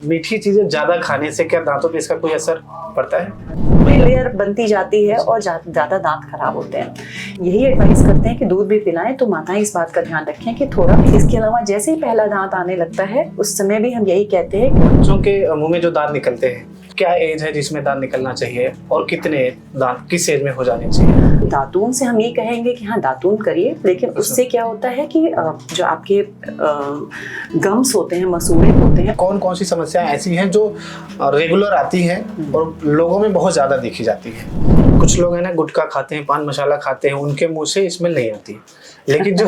मीठी चीजें ज्यादा खाने से क्या दांतों पे इसका कोई असर पड़ता है? लेयर बनती जाती है और ज्यादा दांत खराब होते हैं। यही एडवाइस करते हैं कि दूध भी पिलाएं, तो माताएं इस बात का ध्यान रखें कि थोड़ा। इसके अलावा जैसे ही पहला दांत आने लगता है उस समय भी हम यही कहते हैं कि बच्चों के मुंह में जो दांत निकलते हैं, क्या एज है जिसमें दांत निकलना चाहिए और कितने दांत किस एज में हो जाने चाहिए? दातून से हम ये कहेंगे कि हाँ दातून करिए, लेकिन उससे क्या होता है कि जो आपके गम्स होते हैं, मसूड़े होते हैं। कौन कौन सी समस्याएं ऐसी हैं जो रेगुलर आती हैं और लोगों में बहुत ज्यादा देखी जाती है? कुछ लोग है ना गुटखा खाते हैं, पान मसाला खाते हैं, उनके मुंह से स्मेल नहीं आती, लेकिन जो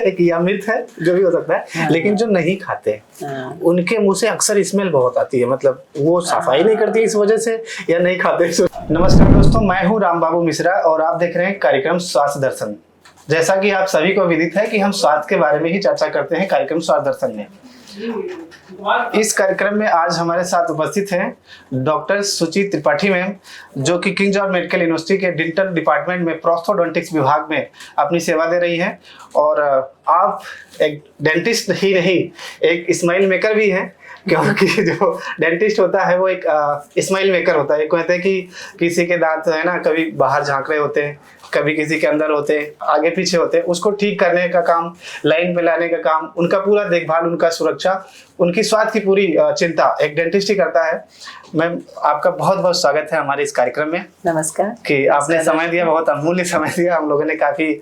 एक यह मिथ है, जो भी हो सकता है, लेकिन जो नहीं खाते उनके मुंह से अक्सर स्मेल बहुत आती है। मतलब वो सफाई नहीं करती इस वजह से या नहीं खाते। नमस्कार दोस्तों, मैं हूँ राम बाबू मिश्रा और आप देख रहे हैं कार्यक्रम स्वास्थ्य दर्शन। जैसा कि आप सभी को विदित है कि हम स्वास्थ्य के बारे में ही चर्चा करते हैं कार्यक्रम स्वास्थ्य दर्शन में। इस कार्यक्रम में आज हमारे साथ उपस्थित हैं डॉक्टर सुचि त्रिपाठी मैम, जो कि किंग जॉर्ज मेडिकल यूनिवर्सिटी के डेंटल डिपार्टमेंट में प्रोस्थोडोंटिक्स विभाग में अपनी सेवा दे रही हैं। और आप एक डेंटिस्ट ही नहीं, एक स्माइल मेकर भी हैं, क्योंकि जो डेंटिस्ट होता है वो एक स्माइल मेकर होता है। कहते हैं कि किसी के दांत है ना कभी बाहर झांक रहे होते हैं, कभी किसी के अंदर होते हैं, आगे पीछे होते हैं, उसको ठीक करने का काम, लाइन पे लाने का काम, उनका पूरा देखभाल, उनका सुरक्षा, उनकी स्वास्थ्य की पूरी चिंता एक डेंटिस्ट ही करता है। मैम, आपका बहुत बहुत स्वागत है हमारे इस कार्यक्रम में। नमस्कार। कि आपने समय दिया, बहुत अमूल्य समय दिया। हम लोगों ने काफी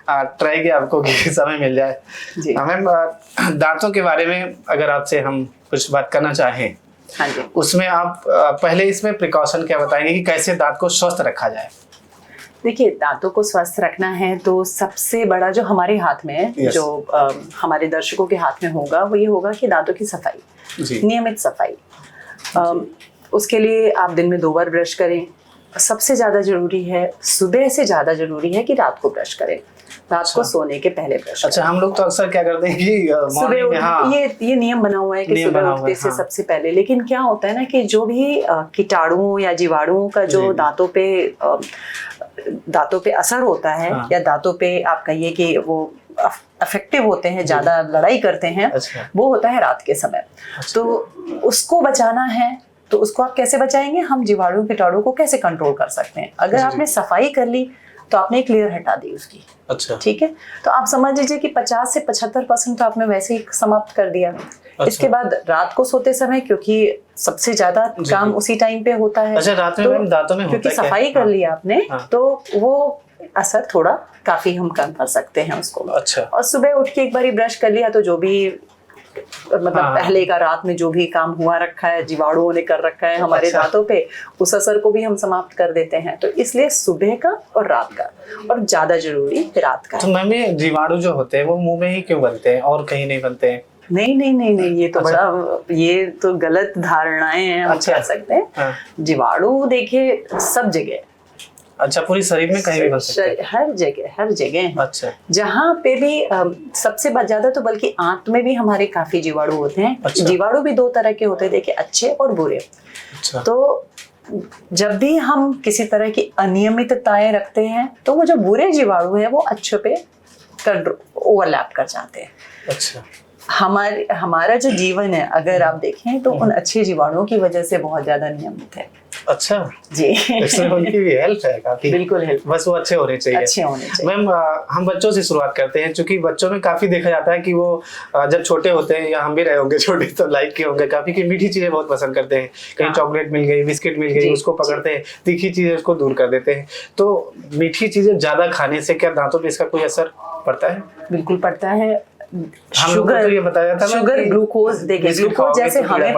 ट्राई किया आपको कि समय मिल जाए। मैम, दांतों के बारे में अगर आपसे हम कुछ बात करना चाहें, हाँ जी, उसमें आप पहले इसमें प्रिकॉशन क्या बताएंगे कि कैसे दांत को स्वस्थ रखा जाए? देखिए, दांतों को स्वस्थ रखना है तो सबसे बड़ा जो हमारे हाथ में है, yes. जो हमारे दर्शकों के हाथ में होगा, वो ये होगा कि दांतों की सफाई, नियमित सफाई। उसके लिए आप दिन में 2 बार ब्रश करें। सबसे ज़्यादा जरूरी है, सुबह से ज़्यादा जरूरी है कि रात को ब्रश करें, रात को सोने के पहले ब्रश। अच्छा, हम लोग तो अक्सर क्या करते हैं कि सुबह हाँ, ये नियम बना हुआ है कि सुबह उठते से सबसे पहले। लेकिन क्या होता है ना कि जो भी कीटाणुओं या जीवाणुओं का जो दांतों पे असर होता है, या दांतों पे आप कहिए कि वो अफेक्टिव होते हैं, ज्यादा लड़ाई करते हैं, वो होता है रात के समय। तो उसको बचाना है तो उसको आप कैसे बचाएंगे? हम जीवाणु कीटाणु को कैसे कंट्रोल कर सकते हैं? अगर आपने सफाई कर ली तो आपने एक लेयर हटा दी उसकी। अच्छा, ठीक है, तो आप समझ लीजिए कि 50 से 75% तो आपने वैसे ही समाप्त कर दिया। अच्छा। इसके बाद रात को सोते समय, क्योंकि सबसे ज्यादा काम उसी टाइम पे होता है। अच्छा, रात में तो दांतों में क्योंकि सफाई कर ली आपने, तो वो असर थोड़ा काफी हम कम कर सकते हैं उसको। अच्छा। और सुबह उठ के एक बार ब्रश कर लिया तो जो भी मतलब पहले का रात में जो भी काम हुआ रखा है, जीवाणुओं ने कर रखा है हमारे दांतों पे, उस असर को भी हम समाप्त कर देते हैं। तो इसलिए सुबह का और रात का, और ज्यादा जरूरी रात का। तो मैम, ये जीवाणु जो होते हैं वो मुंह में ही क्यों बनते हैं और कहीं नहीं बनते हैं? नहीं, ये तो ये तो गलत धारणाएं हैं, हम कह सकते हैं। जीवाणु देखिए सब जगह। अच्छा, पूरी शरीर में कहीं भी बन सकते हैं? हर जगह। अच्छा। जहाँ पे भी सबसे ज्यादा तो बल्कि आंत में भी हमारे काफी जीवाणु होते हैं। अच्छा। जीवाणु भी 2 तरह के होते हैं, देखिए, अच्छे और बुरे। अच्छा। तो जब भी हम किसी तरह की अनियमितताएं रखते हैं तो वो जो बुरे जीवाणु है वो अच्छे पे ओवरलैप कर जाते हैं। अच्छा। हमारा जो जीवन है, अगर आप देखें तो उन अच्छे जीवाणुओं की वजह से बहुत ज्यादा नियमित है। अच्छा जी, इसमें उनकी भी हेल्प है काफी। बिल्कुल हेल्प, बस वो अच्छे होने चाहिए। मैम, हम बच्चों से शुरुआत करते हैं, क्योंकि बच्चों में काफी देखा जाता है कि वो जब छोटे होते हैं, या हम भी रहे होंगे छोटे तो लाइक किए होंगे काफी, कि मीठी चीजें बहुत पसंद करते हैं। कहीं चॉकलेट मिल गई, बिस्किट मिल गई, उसको पकड़ते हैं, तीखी चीजें उसको दूर कर देते हैं। तो मीठी चीजें ज्यादा खाने से क्या दांतों पे इसका कोई असर पड़ता है? बिल्कुल पड़ता है। शुगर, तो ये बताया था शुगर, ग्लूकोज, देखिए ग्लूकोज जैसे हमें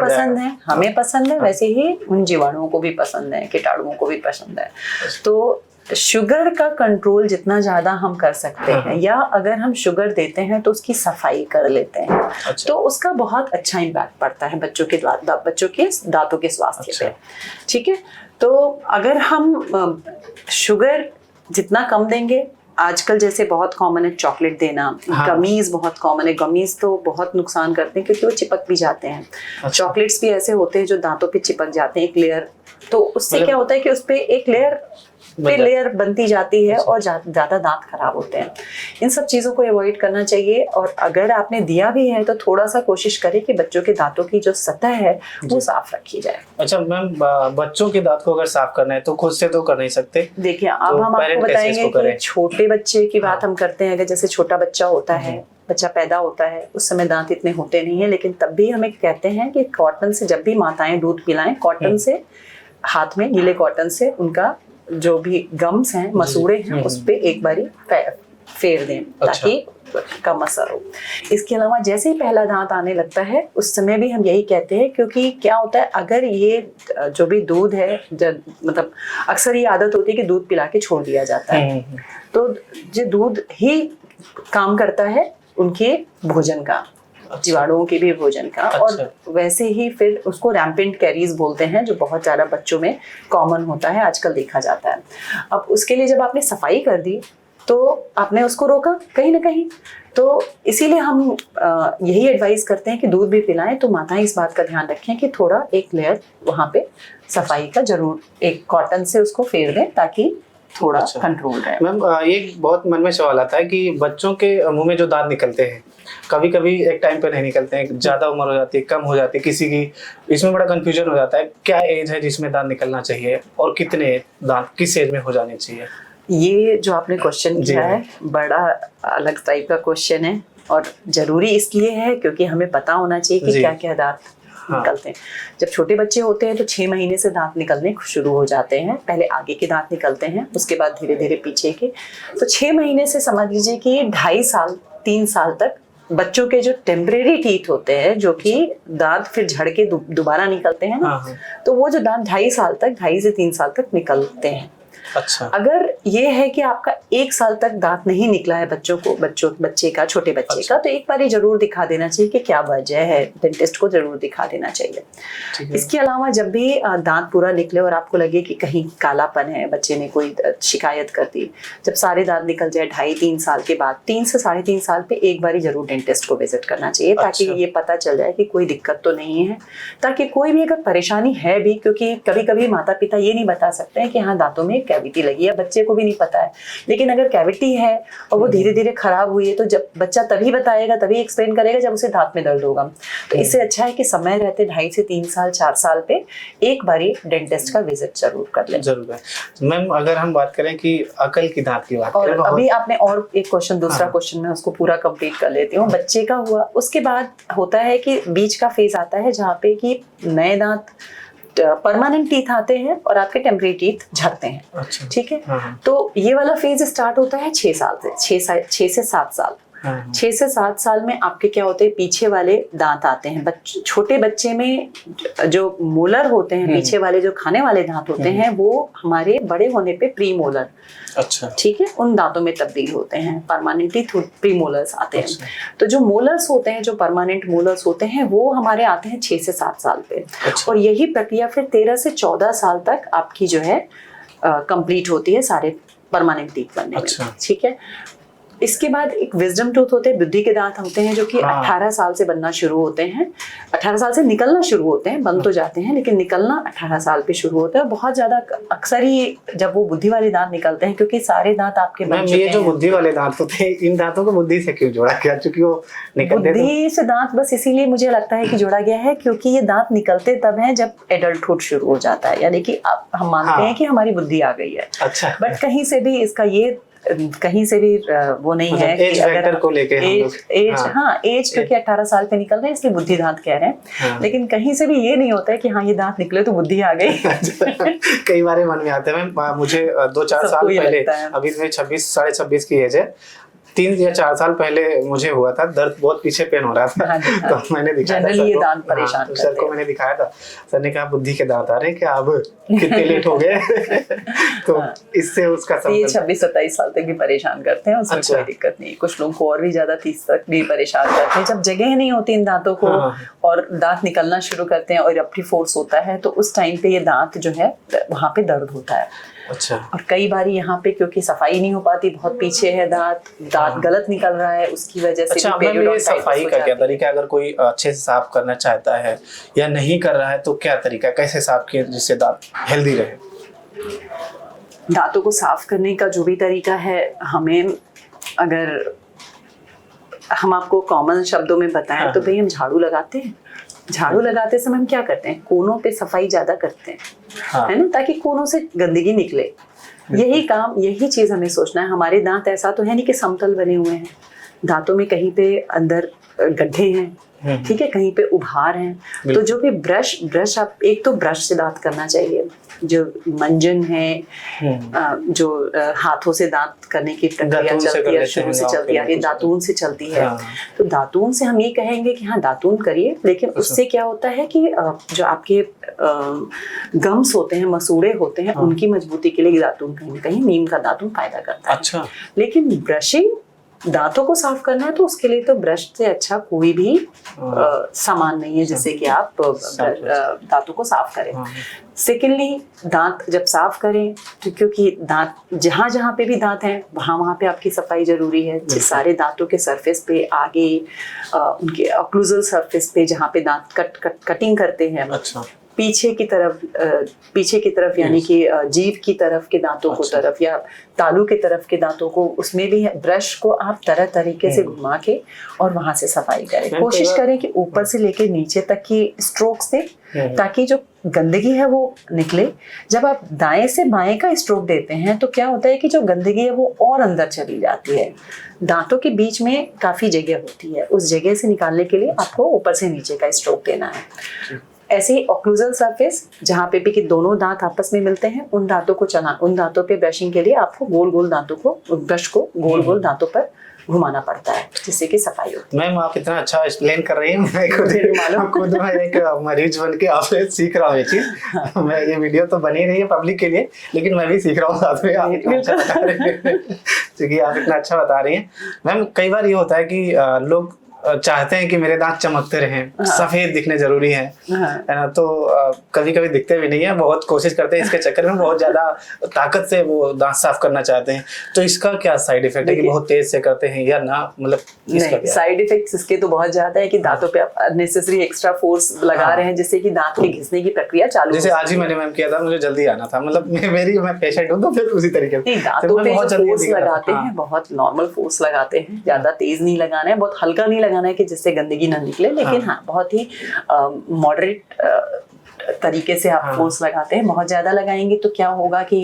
पसंद है, वैसे ही उन जीवाणुओं को भी पसंद है, कीटाणुओं को भी पसंद है। तो शुगर का कंट्रोल जितना ज्यादा हम कर सकते हैं, या अगर हम शुगर देते हैं तो उसकी सफाई कर लेते हैं, तो उसका बहुत अच्छा इम्पैक्ट पड़ता है बच्चों के दांतों के स्वास्थ्य पे। ठीक है, तो अगर हम शुगर जितना कम देंगे, आजकल जैसे बहुत कॉमन है चॉकलेट देना, गमीज बहुत कॉमन है। गमीज तो बहुत नुकसान करते हैं क्योंकि वो चिपक भी जाते हैं। चॉकलेट्स भी ऐसे होते हैं जो दांतों पे चिपक जाते हैं, एक लेयर तो उससे क्या होता है कि उस पे एक लेयर बनती जाती है और ज्यादा दांत खराब होते हैं। इन सब चीजों को अवॉइड करना चाहिए। और अगर आपने दिया भी है तो थोड़ा सा कोशिश करें कि बच्चों के दांतों की जो सतह है वो साफ रखी जाए। अच्छा मैम, बच्चों के दांत को अगर साफ करना है तो खुद से तो कर नहीं सकते। देखिए अब हम आपको बताएंगे कि छोटे बच्चे की बात हम करते हैं। अगर जैसे छोटा बच्चा होता है, बच्चा पैदा होता है, उस समय दांत इतने होते नहीं है, लेकिन तब भी हमें कहते हैं कि कॉटन से जब भी माताएं दूध पिलाएं, कॉटन से हाथ में गीले कॉटन से उनका जो भी गम्स हैं, मसूड़े हैं, उस पे एक बारी फेर दें ताकि कम असर हो। इसके अलावा जैसे ही पहला दांत आने लगता है उस समय भी हम यही कहते हैं, क्योंकि क्या होता है अगर ये जो भी दूध है, मतलब अक्सर ये आदत होती है कि दूध पिला के छोड़ दिया जाता है, तो जो दूध ही काम करता है उनके भोजन का, जीवाणुओं के भी भोजन का। और वैसे ही फिर उसको रैम्पेंट कैरीज बोलते हैं, जो बहुत ज़्यादा बच्चों में कॉमन होता है, आजकल देखा जाता है। अब उसके लिए जब आपने सफाई कर दी तो आपने उसको रोका कहीं ना कहीं। तो इसीलिए हम यही एडवाइस करते हैं कि दूध भी पिलाएं तो माताएं इस बात का ध्यान रखें कि थोड़ा एक लेयर वहाँ पे सफाई का जरूर एक कॉटन से उसको फेर दें ताकि थोड़ा कंट्रोल रहे। मैम ये बहुत मन में सवाल आता है कि बच्चों के मुंह में जो दांत निकलते हैं कभी कभी एक टाइम पे नहीं निकलते हैं, ज्यादा उम्र हो जाती है, कम हो जाती है किसी की, इसमें बड़ा कंफ्यूजन हो जाता है। क्या एज है जिसमें दांत निकलना चाहिए और कितने दांत किस एज में हो जाने चाहिए? ये जो आपने क्वेश्चन किया है बड़ा अलग टाइप का क्वेश्चन है और जरूरी इसलिए है क्योंकि हमें पता होना चाहिए कि क्या क्या दांत निकलते हैं। जब छोटे बच्चे होते हैं तो 6 महीने से दांत निकलने शुरू हो जाते हैं। पहले आगे के दांत निकलते हैं, उसके बाद धीरे धीरे पीछे के। तो 6 महीने से समझ लीजिए कि 2.5 साल 3 साल तक बच्चों के जो टेम्परेरी टीथ होते हैं, जो कि दांत फिर झड़ के दोबारा निकलते हैं ना, तो वो जो दांत 2.5 साल तक 2.5 से 3 साल तक निकलते हैं। अच्छा। अगर ये है कि आपका 1 साल तक दांत नहीं निकला है बच्चे का, छोटे बच्चे का, तो एक बार जरूर दिखा देना चाहिए कि क्या वजह है, डेंटिस्ट को जरूर दिखा देना चाहिए। इसके अलावा जब भी दांत पूरा निकले और आपको लगे कि कहीं कालापन है, बच्चे ने कोई शिकायत कर दी, जब सारे दांत निकल जाए 2.5-3 साल के बाद, 3 से 3.5 साल पे एक बार जरूर डेंटिस्ट को विजिट करना चाहिए ताकि ये पता चल जाए कि कोई दिक्कत तो नहीं है, ताकि कोई भी अगर परेशानी है भी, क्योंकि कभी कभी माता पिता ये नहीं बता सकते हैं कि हाँ दांतों में कैविटी लगी है, बच्चे को भी नहीं पता है। लेकिन अगर कैविटी है और वो धीरे धीरे खराब हुई है तो जब बच्चा तभी बताएगा, तभी एक्सप्लेन करेगा जब उसे दांत में दर्द होगा। तो इससे अच्छा है कि समय रहते 2.5 से 3 साल 4 साल पे एक बारी डेंटिस्ट का विजिट जरूर कर लें। जरूर है। मैम अगर हम बात करें कि अकल की दांत की बात करें, अभी आपने और एक क्वेश्चन, दूसरा क्वेश्चन मैं उसको पूरा कंप्लीट कर लेती हूँ। बच्चे का हुआ, उसके बाद होता है कि बीच का फेज आता है जहाँ पे कि नए दांत परमानेंट टीथ आते हैं और आपके टेम्परेरी टीथ झड़ते हैं। अच्छा। ठीक है। तो ये वाला फेज स्टार्ट होता है 6 साल से 6 से 7 साल। 6 से 7 साल में आपके क्या होते हैं, पीछे वाले दांत आते हैं। छोटे बच्चे में जो मोलर होते हैं, पीछे वाले जो खाने वाले दांत होते हैं, वो हमारे बड़े होने पे प्री मोलर, अच्छा, ठीक है, उन दांतों में तब्दील होते हैं। परमानेंटली प्री मोलर्स आते हैं। अच्छा। तो जो मोलर्स होते हैं, जो परमानेंट मोलर्स होते हैं, वो हमारे आते हैं 6 से 7 साल पे। अच्छा। और यही प्रक्रिया फिर 13 से 14 साल तक आपकी जो है कंप्लीट होती है सारे परमानेंट टीथ बनने में। अच्छा। ठीक है। इसके बाद एक विजडम टूथ होते हैं, बुद्धि के दांत होते हैं, जो कि 18 साल से बनना शुरू होते हैं। 18 साल से निकलना शुरू होते हैं, बन तो जाते हैं लेकिन निकलना 18 साल पे शुरू होता है। बहुत ज्यादा अक्सर ही जब वो बुद्धि वाले दांत निकलते हैं, क्योंकि सारे दांत आपके बन चुके हैं। ये जो बुद्धि वाले दांत होते हैं, इन दांतों को बुद्धि से क्यों जोड़ा गया? क्योंकि वो निकलते बुद्धि से दांत बस इसीलिए मुझे लगता है कि जोड़ा गया है क्योंकि ये दांत निकलते तब है जब एडल्टहुड शुरू हो जाता है, यानी कि अब हम मानते हैं कि हमारी बुद्धि आ गई है। अच्छा। बट कहीं से भी इसका ये कहीं से भी वो नहीं है कि अगर को लेके एज क्योंकि 18 साल पे निकल रहे हैं इसलिए बुद्धि दांत कह रहे हैं। लेकिन कहीं से भी ये नहीं होता है कि हाँ ये दांत निकले तो बुद्धि आ गई। कई बार मन में आते हैं। मुझे 2-4 साल पहले, अभी मेरी 26-26.5 की एज है, 3 या 4 साल पहले मुझे हुआ था, दर्द बहुत पीछे पेन हो रहा था। तो मैंने दिखाया था ये दांत परेशान तो सर को मैंने दिखाया था। सर ने कहा बुद्धि के दांत आ रहे हैं क्या, अब कितने लेट हो गए? तो इससे उसका ये 26-27 साल तक भी परेशान करते हैं, उसमें कोई दिक्कत नहीं। कुछ लोगों को और भी ज्यादा 30 तक भी परेशान करते हैं। जब जगह नहीं होती इन दांतों को और दांत निकलना शुरू करते हैं और इरप्टिव फोर्स होता है, तो उस टाइम पे ये दांत जो है वहाँ पे दर्द होता है। अच्छा। और कई बार यहाँ पे क्योंकि सफाई नहीं हो पाती, बहुत पीछे है दांत दांत गलत निकल रहा है उसकी वजह से अच्छा, भी मैम ये पेरियोडोंटाइटिस सफाई हो का क्या जाती है। तरीका है? अगर कोई अच्छे से साफ करना चाहता है या नहीं कर रहा है तो क्या तरीका है, कैसे साफ किए जिससे दांत हेल्दी रहे? दांतों को साफ करने का जो भी तरीका है, हमें अगर हम आपको कॉमन शब्दों में बताएं तो भाई हम झाड़ू लगाते हैं। झाड़ू लगाते समय हम क्या करते हैं, कोनों पे सफाई ज्यादा करते हैं, है ना, ताकि कोनों से गंदगी निकले। यही काम, यही चीज हमें सोचना है। हमारे दांत ऐसा तो है नहीं कि समतल बने हुए हैं, दांतों में कहीं पे अंदर गड्ढे हैं, ठीक है, कहीं पे उभार हैं। तो जो भी ब्रश आप एक तो ब्रश से दांत करना चाहिए, जो मंजन है, जो हाथों से दांत करने की प्रक्रिया चलती है, शुरू से चलती है, ये दातून से चलती है। तो दातून से हम ये कहेंगे कि हाँ दातून करिए, लेकिन उससे क्या होता है कि जो आपके गम्स होते हैं, मसूड़े होते हैं, उनकी मजबूती के लिए दातून कहीं ना कहीं नीम का दातून फायदा करता है। अच्छा, लेकिन ब्रशिंग, दांतों को साफ करना है तो उसके लिए तो ब्रश से अच्छा कोई भी सामान नहीं है जिससे कि आप दांतों को साफ करें। सेकेंडली, दांत जब साफ करें तो क्योंकि दांत जहाँ जहाँ पे भी दांत हैं वहाँ पे आपकी सफाई जरूरी है। जिस सारे दांतों के सरफेस पे आगे उनके ऑक्लूजल सरफेस पे जहाँ पे दांत कटिंग करते हैं, अच्छा, पीछे की तरफ यानी कि जीभ की तरफ के दांतों को तरफ या तालू के तरफ के दांतों को, उसमें भी ब्रश को आप तरह तरीके से घुमा के और वहां से सफाई करें। कोशिश करें कि ऊपर से लेके नीचे तक की स्ट्रोक्स दें ताकि जो गंदगी है वो निकले। जब आप दाएं से बाएं का स्ट्रोक देते हैं तो क्या होता है कि जो गंदगी है वो और अंदर चली जाती है। दांतों के बीच में काफी जगह होती है, उस जगह से निकालने के लिए आपको ऊपर से नीचे का स्ट्रोक देना है। ऐसे ही ऑक्लूजल सरफेस जहाँ पे भी कि दोनों दांत आपस में मिलते हैं, उन दांतों पे ब्रशिंग के लिए आपको गोल गोल दांतों को, ब्रश को गोल गोल दांतों पर घुमाना पड़ता है जिससे कि सफाई हो। मैम आप इतना अच्छा एक्सप्लेन कर रही हैं, मैं खुद मैं एक मरीज बन के आपसे सीख रहा हूँ ये चीज। मैं ये वीडियो तो बनी रही है पब्लिक के लिए, लेकिन मैं भी सीख रहा हूँ साथ में। आप इतना अच्छा बता रही हैं, क्योंकि आप इतना अच्छा बता रही हैं। मैम कई बार ये होता है कि लोग चाहते हैं कि मेरे दांत चमकते रहें, सफेद दिखने जरूरी है ना, तो कभी कभी दिखते भी नहीं है। बहुत कोशिश करते हैं, इसके चक्कर में बहुत ज्यादा ताकत से वो दांत साफ करना चाहते हैं। तो इसका क्या साइड इफेक्ट है कि बहुत तेज से करते हैं या ना, मतलब साइड इफेक्ट्स इसके तो बहुत ज्यादा है कि दांतों पे आप अननेसेसरी एक्स्ट्रा फोर्स लगा रहे हैं जिससे कि दांत के घिसने की प्रक्रिया चालू। जैसे आज ही मैंने मैम किया था, मुझे जल्दी आना था, मतलब मैं पेशेंट हूँ तो फिर उसी तरीके से दांतों पे फोर्स लगाते हैं, बहुत नॉर्मल फोर्स लगाते हैं, ज्यादा तेज नहीं लगाना है, बहुत हल्का नहीं लगाना है कि जिससे गंदगी ना निकले, लेकिन हाँ बहुत ही मॉडरेट तरीके से आप फोर्स लगाते हैं। बहुत ज्यादा लगाएंगे तो क्या होगा कि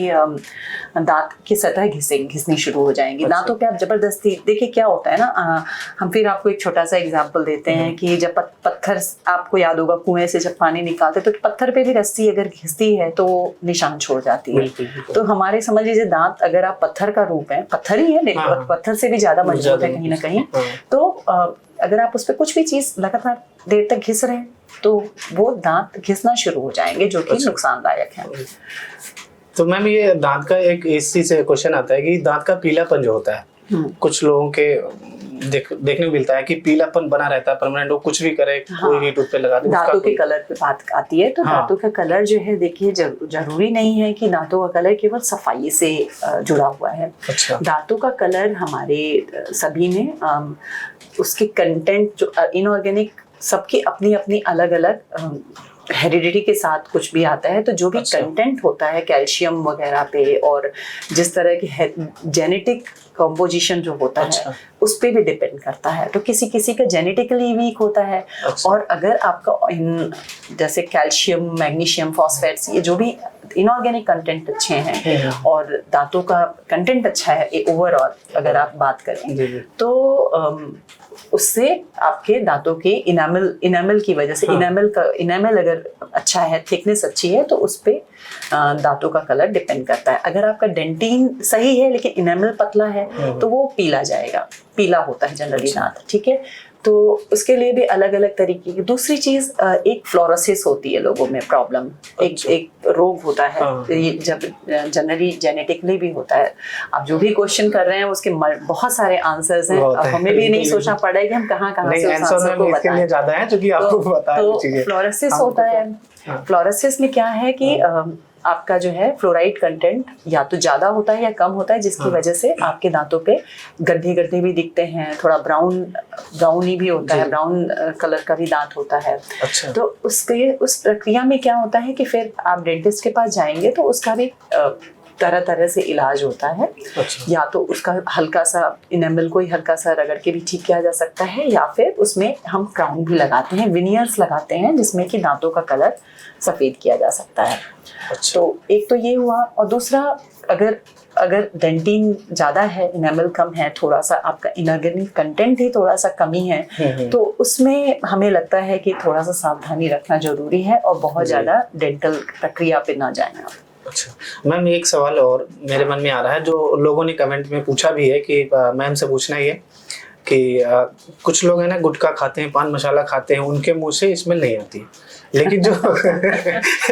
दांत की सतह घिसनी शुरू हो जाएंगी। अच्छा। दांतों पे आप जबरदस्ती, देखिए क्या होता है ना, हम फिर आपको एक छोटा सा एग्जांपल देते हैं कि जब पत्थर, आपको याद होगा कुएं से जब पानी निकालते तो पत्थर पे भी रस्सी अगर घिसती है तो निशान छोड़ जाती है। तो हमारे समझ लीजिए दांत अगर आप पत्थर का रूप है, पत्थर ही है लेकिन पत्थर से भी ज्यादा मजबूत है कहीं ना कहीं, तो अगर आप उस पर कुछ भी चीज लगातार देर तक घिस रहे हैं तो वो दांत घिसना शुरू हो जाएंगे, जो कि नुकसानदायक है। तो मैम ये दांत का एक इसी से क्वेश्चन आता है कि दांत का पीलापन जो होता है, कुछ लोगों के देखने को मिलता है कि पीलापन बना रहता है परमानेंट, वो कुछ भी करे, कोई भी टूथ पे लगा दे। दांतों के कलर पे बात आती है तो दांतों का कलर जो है, देखिए जरूरी नहीं है कि दांतों का कलर केवल सफाई से जुड़ा हुआ है। अच्छा। दांतों का कलर हमारे सभी में उसके कंटेंट जो इनऑर्गेनिक, सबकी अपनी अपनी अलग अलग हेरिडिटी के साथ कुछ भी आता है, तो जो भी कंटेंट होता है कैल्शियम वगैरह पे और जिस तरह की जेनेटिक कंपोजिशन जो होता है उस पे भी डिपेंड करता है। तो किसी किसी का जेनेटिकली वीक होता है, और अगर आपका जैसे कैल्शियम, मैग्नीशियम, फॉस्फेट्स, ये जो भी इनऑर्गेनिक कंटेंट अच्छे हैं और दांतों का कंटेंट अच्छा है ओवरऑल अगर आप बात करें, तो उससे आपके दांतों के इनामल की वजह से, इनामल अगर अच्छा है, थिकनेस अच्छी है, तो उस पे दांतों का कलर डिपेंड करता है। अगर आपका डेंटिन सही है लेकिन इनामल पतला है तो वो पीला होता है जनरली दांत, ठीक है। तो उसके लिए भी अलग अलग तरीके की। दूसरी चीज, एक फ्लोरोसिस होती है लोगों में प्रॉब्लम, एक रोग होता है, ये जब जनरली जेनेटिकली भी होता है। आप जो भी क्वेश्चन कर रहे हैं उसके बहुत सारे आंसर्स हैं, हमें भी नहीं सोचना पड़ा है कि हम कहाँ से उस आंसर को बताएं। तो फ्लोरोसिस होता है। फ्लोरोसिस में क्या है कि आपका जो है फ्लोराइड कंटेंट या तो ज़्यादा होता है या कम होता है, जिसकी वजह से आपके दांतों पे गड्ढे गड्ढे भी दिखते हैं, थोड़ा ब्राउनी भी होता है, ब्राउन कलर का भी दांत होता है। अच्छा। तो उस प्रक्रिया में क्या होता है कि फिर आप डेंटिस्ट के पास जाएंगे तो उसका भी तरह तरह से इलाज होता है। अच्छा। या तो उसका हल्का सा इनेमल को ही हल्का सा रगड़ के भी ठीक किया जा सकता है, या फिर उसमें हम क्राउन भी लगाते हैं, विनियर्स लगाते हैं, जिसमें कि दांतों का कलर सफ़ेद किया जा सकता है। अच्छा। तो एक तो ये हुआ, और दूसरा अगर डेंटिन ज़्यादा है, इनेमल कम है, थोड़ा सा आपका इनऑर्गेनिक कंटेंट ही थोड़ा सा कमी है, तो उसमें हमें लगता है कि थोड़ा सा सावधानी रखना जरूरी है और बहुत ज़्यादा डेंटल प्रक्रिया पे ना जाए आप। अच्छा मैम, एक सवाल और मेरे मन में आ रहा है जो लोगों ने कमेंट में पूछा भी है कि मैम से पूछना ही है कि कुछ लोग हैं ना गुटखा खाते हैं, पान मसाला खाते हैं, उनके मुंह से स्मेल नहीं आती, लेकिन जो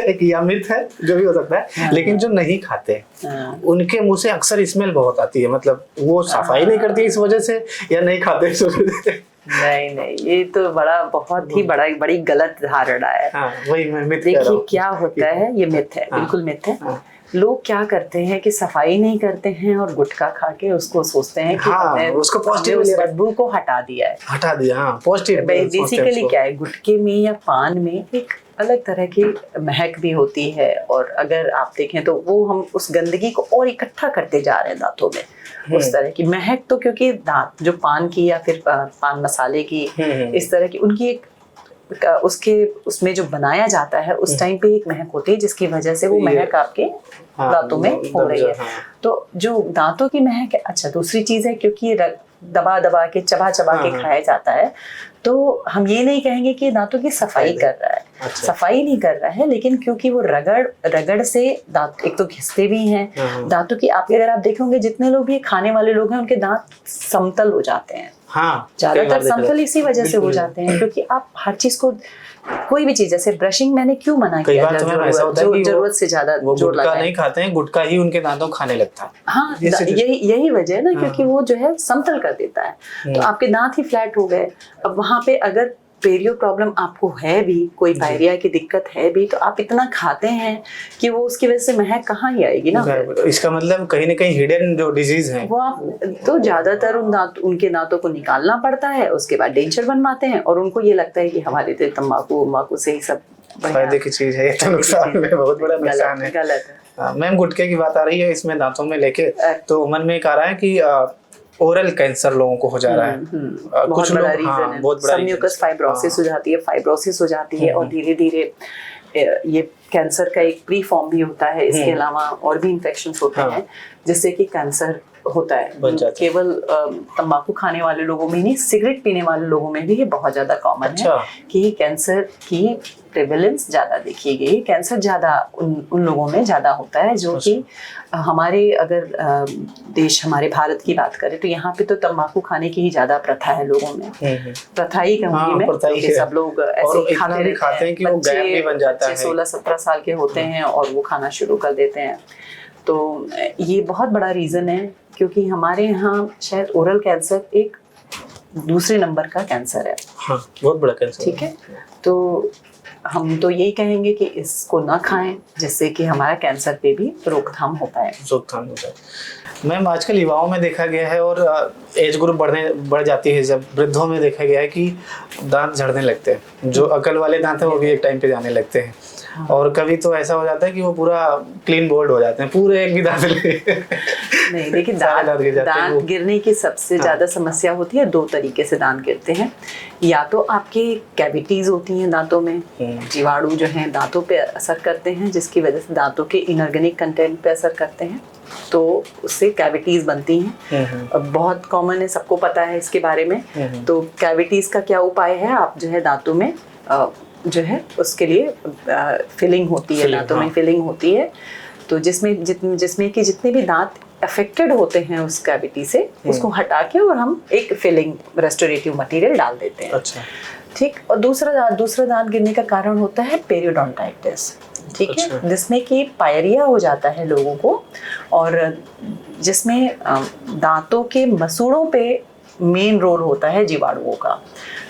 एक यह मिथ है, जो भी हो सकता है, लेकिन जो नहीं खाते उनके मुंह से अक्सर स्मेल बहुत आती है। मतलब वो सफाई नहीं करती इस वजह से या नहीं खाते इस वजह से? नहीं, ये तो बहुत ही बड़ी गलत धारणा है। हाँ, वही मैं मिथ कह रहा देखिए हूँ। क्या होता है, ये मिथ है, बिल्कुल मिथ है। लोग क्या करते हैं कि सफाई नहीं करते हैं और गुटखा खा के उसको सोचते हैं कि हमने उसको पॉजिटिव उस बदबू को हटा दिया है, हटा दिया। हाँ, पॉजिटिव। बेसिकली क्या है, गुटखे में या पान में एक अलग तरह की महक भी होती है, और अगर आप देखें तो वो हम उस गंदगी को और इकट्ठा करते जा रहे हैं दांतों में। उस तरह की महक तो, क्योंकि दांत जो पान की या फिर पान मसाले की इस तरह की उनकी एक उसमें जो बनाया जाता है उस टाइम पे एक महक होती है, जिसकी वजह से वो महक आपके दांतों में हो रही है। तो जो दांतों की महक है, अच्छा दूसरी चीज है, क्योंकि ये दबा दबा के चबा के खाया जाता है, तो हम ये नहीं कहेंगे कि दांतों की सफाई कर रहा है। अच्छा। सफाई नहीं कर रहा है, लेकिन क्योंकि वो रगड़ से दांत एक तो घिसते भी हैं दांतों की। अगर आप देखोगे जितने लोग भी खाने वाले लोग हैं उनके दांत समतल हो जाते हैं। हाँ, ज्यादातर समतल इसी वजह से हो जाते हैं, क्योंकि आप हर चीज को, कोई भी चीज, जैसे ब्रशिंग मैंने क्यों मना किया, जरूरत से ज्यादा जोर गुटखा नहीं खाते हैं, गुटखा ही उनके दांतों खाने लगता है। हाँ, यही वजह है ना, क्योंकि वो जो है समतल कर देता है, तो आपके दांत ही फ्लैट हो गए। अब वहां पे अगर पेरियो प्रॉब्लम आपको है भी, कोई पायरिया की दिक्कत है भी, तो आप इतना खाते हैं कि वो उसकी वजह से महक कहाँ ही आएगी ना। इसका मतलब कहीं ना कहीं हिडन जो डिजीज है वो आप तो ज्यादातर उनके दांतों को निकालना पड़ता है, उसके बाद डेंचर बनवाते हैं, और उनको ये लगता है कि हमारे तो तंबाकू से ही सब फायदे की चीज है, तो नुकसान में बहुत बड़ा नुकसान है। गलत है। मैम, गुटखे की बात आ रही है इसमें दांतों में लेके, तो मन में एक आ रहा है कि ओरल कैंसर लोगों को हो जा रहा है। कुछ लोग, हाँ, बहुत बड़ा म्यूकस फाइब्रोसिस हो जाती है, और धीरे धीरे ये कैंसर का एक प्री फॉर्म भी होता है। इसके अलावा और भी इन्फेक्शंस होते हैं जिससे कि कैंसर होता है। केवल तंबाकू खाने वाले लोगों में नहीं, सिगरेट पीने वाले लोगों में भी ये बहुत ज्यादा कॉमन है कि कैंसर की प्रेवलेंस ज्यादा देखी गई। कैंसर ज्यादा उन लोगों में ज्यादा होता है जो कि हमारे, अगर देश हमारे भारत की बात करें तो यहाँ पे तो तंबाकू खाने की ही ज्यादा प्रथा है लोगों में। प्रथा ही कहूँगी मैं, क्योंकि सब लोग ऐसे खाते हैं कि वो गैप भी बन जाता है। 16-17 साल के होते हैं और वो खाना शुरू कर देते हैं। तो ये बहुत बड़ा रीज़न है, क्योंकि हमारे यहाँ शायद ओरल कैंसर एक दूसरे नंबर का कैंसर है। हाँ, बहुत बड़ा कैंसर। ठीक है, तो हम तो यही कहेंगे कि इसको ना खाएं, जिससे कि हमारा कैंसर पे भी रोकथाम हो पाए। मैम, आजकल युवाओं में देखा गया है और एज ग्रुप बढ़ जाती है, जब वृद्धों में देखा गया है कि दांत झड़ने लगते हैं। जो अकल वाले दांत हैं वो भी एक टाइम पे जाने लगते हैं। और कभी तो ऐसा हो जाता है कि वो पूरा क्लीन बोल्ड हो जाते हैं, पूरे एक भी दांत नहीं, देखिए दांत गिरने की सबसे ज्यादा समस्या होती है, 2 तरीके से दांत गिरते हैं। या तो आपके कैविटीज होती हैं दांतों में, जीवाणु जो हैं दांतों पे असर करते हैं, जिसकी वजह से दांतों के इनऑर्गेनिक कंटेंट पे असर करते हैं, तो उससे कैविटीज बनती हैं। अब बहुत कॉमन है, सबको पता है इसके बारे में। तो कैविटीज का क्या उपाय है, आप जो है दांतों में जो है उसके लिए फिलिंग होती है, दांतों में फिलिंग होती है। तो जिसमें कि जितने भी दांत अफेक्टेड होते हैं उस कैविटी से, उसको हटा के और हम एक फिलिंग रेस्टोरेटिव मटेरियल डाल देते हैं। अच्छा, ठीक। और दूसरा दांत गिरने का कारण होता है पेरियोडोंटाइटिस। ठीक है। अच्छा। जिसमें कि पायरिया हो जाता है लोगों को, और जिसमें दांतों के मसूड़ों पे मेन रोल होता है जीवाणुओं का।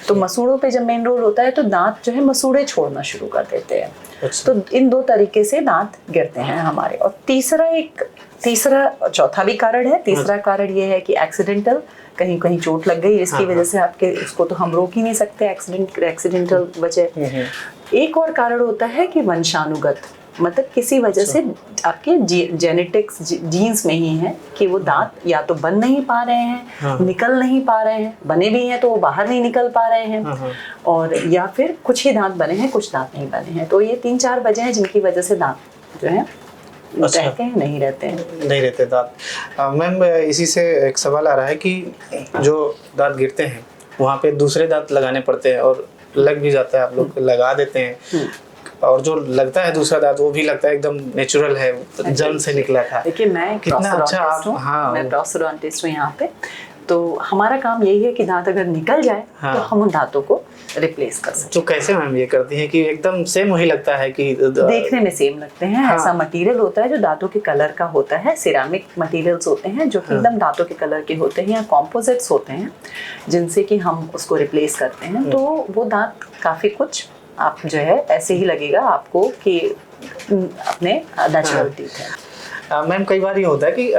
तो मसूड़ों पे जब मेन रोल होता है तो दांत जो है मसूड़े छोड़ना शुरू कर देते हैं। अच्छा। तो इन 2 तरीके से दांत गिरते हैं हमारे। और तीसरा चौथा भी कारण है। तीसरा कारण ये है कि एक्सीडेंटल, कहीं कहीं चोट लग गई जिसकी वजह से आपके, उसको तो हम रोक ही नहीं सकते, एक्सीडेंटल वजह। एक और कारण होता है कि वंशानुगत, मतलब किसी वजह से आपके जेनेटिक्स जीन्स में ही है कि वो दांत या तो बन नहीं पा रहे हैं, निकल नहीं पा रहे हैं, बने भी हैं तो वो बाहर नहीं निकल पा रहे हैं, और या फिर कुछ ही दांत बने हैं, कुछ दांत नहीं बने हैं। तो ये 3-4 वजह हैं जिनकी वजह से दांत जो है रहते हैं, नहीं रहते दांत। मैम इसी से एक सवाल आ रहा है कि जो दांत गिरते हैं वहाँ पे दूसरे दांत लगाने पड़ते हैं, और लग भी जाता है, आप लोग लगा देते हैं, और जो लगता है दूसरा दांत वो भी लगता है एकदम नेचुरल है, जन्म से निकला था। देखिए मैं कितना अच्छा आप, मैं प्रोस्टोडोंटिस्ट हूँ यहाँ पे। तो हमारा काम यही है कि दांत अगर निकल जाए तो हम उन दांतों को रिप्लेस कर सकते। तो कैसे मैम ये करती हैं कि एकदम सेम वही लगता है कि देखने में सेम लगते हैं? ऐसा मटेरियल होता है जो दांतों के कलर का होता है, सिरामिक मटेरियल्स होते हैं जो कि एकदम दांतों के कलर के होते हैं, या कॉम्पोजिट्स होते हैं जिनसे कि हम उसको रिप्लेस करते हैं। तो वो दांत काफी कुछ आप जो है ऐसे ही लगेगा आपको कि अपने नेचुरल टीथ है। मैम कई बार ये होता है कि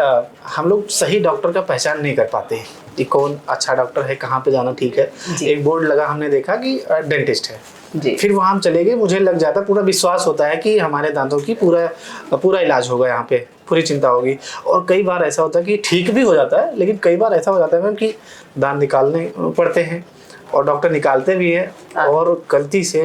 हम लोग सही डॉक्टर का पहचान नहीं कर पाते हैं कि कौन अच्छा डॉक्टर है, कहाँ पे जाना ठीक है। एक बोर्ड लगा, हमने देखा कि डेंटिस्ट है जी। फिर वहाँ हम चले गए, मुझे लग जाता, पूरा विश्वास होता है कि हमारे दांतों की पूरा इलाज होगा, यहाँ पे पूरी चिंता होगी। और कई बार ऐसा होता है कि ठीक भी हो जाता है, लेकिन कई बार ऐसा हो जाता है मैम कि दांत निकालने पड़ते हैं और डॉक्टर निकालते भी है, और गलती से